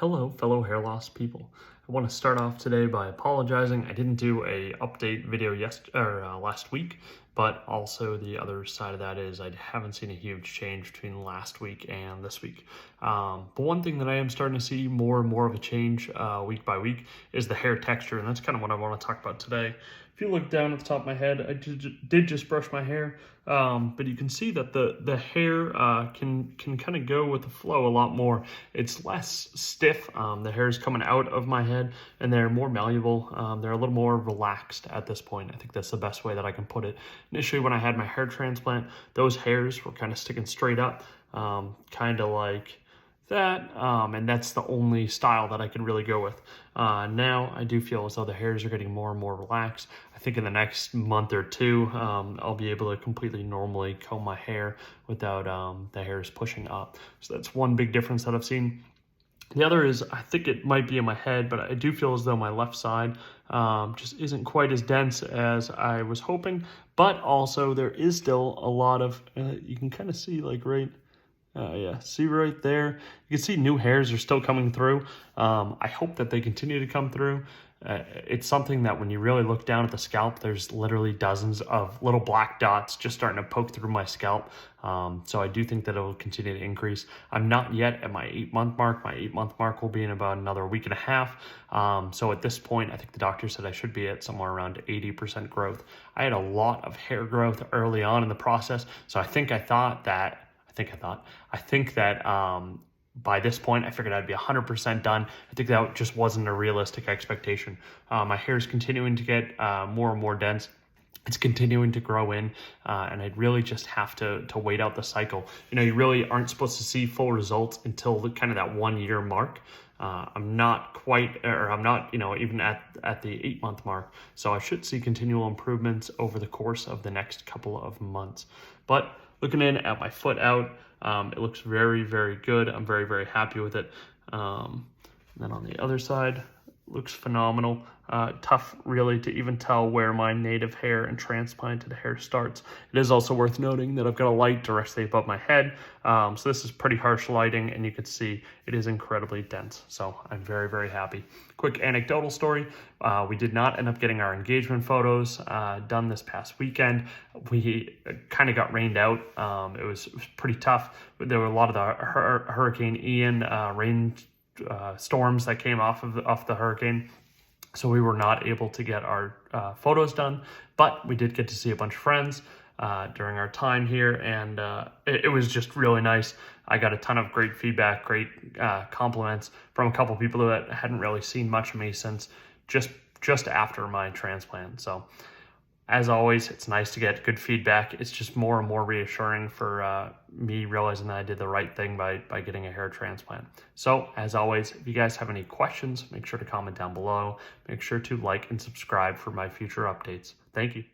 Hello, fellow hair loss people. I want to start off today by apologizing. I didn't do a update video last week, but also the other side of that is I haven't seen a huge change between last week and this week. But one thing that I am starting to see more and more of a change week by week is the hair texture, and that's kind of what I want to talk about today. If you look down at the top of my head, I did just brush my hair, but you can see that the hair can kind of go with the flow a lot more. It's less stiff. The hair is coming out of my head, and they're more malleable. They're a little more relaxed at this point. I think that's the best way that I can put it. Initially, when I had my hair transplant, those hairs were kind of sticking straight up, kind of like that, and that's the only style that I can really go with. Now I do feel as though the hairs are getting more and more relaxed. I think in the next month or two, I'll be able to completely normally comb my hair without the hairs pushing up. So that's one big difference that I've seen. The other is, I think it might be in my head, but I do feel as though my left side just isn't quite as dense as I was hoping. But also there is still a lot of, you can kind of see like see right there, you can see new hairs are still coming through. I hope that they continue to come through. It's something that when you really look down at the scalp, there's literally dozens of little black dots just starting to poke through my scalp. So I do think that it will continue to increase. I'm not yet at my 8-month mark. My 8-month mark will be in about another week and a half. So at this point, I think the doctor said I should be at somewhere around 80% growth. I had a lot of hair growth early on in the process. So I think that by this point, I figured I'd be 100% done. I think that just wasn't a realistic expectation. My hair is continuing to get more and more dense. It's continuing to grow in, and I'd really just have to wait out the cycle. You know, you really aren't supposed to see full results until that 1 year mark. I'm not quite, or I'm not, even at the 8-month mark. So I should see continual improvements over the course of the next couple of months. But looking in at my foot out, it looks very, very good. I'm very, very happy with it. And then on the other side, looks phenomenal. Tough really to even tell where my native hair and transplanted hair starts. It is also worth noting that I've got a light directly above my head. So this is pretty harsh lighting, and you can see it is incredibly dense. So I'm very, very happy. Quick anecdotal story. We did not end up getting our engagement photos done this past weekend. We kind of got rained out. It was pretty tough. There were a lot of the Hurricane Ian rain storms that came off the hurricane. So we were not able to get our photos done, but we did get to see a bunch of friends during our time here, and it was just really nice. I got a ton of great feedback, great compliments from a couple people that hadn't really seen much of me since just after my transplant. So as always, it's nice to get good feedback. It's just more and more reassuring for me realizing that I did the right thing by getting a hair transplant. So as always, if you guys have any questions, make sure to comment down below. Make sure to like and subscribe for my future updates. Thank you.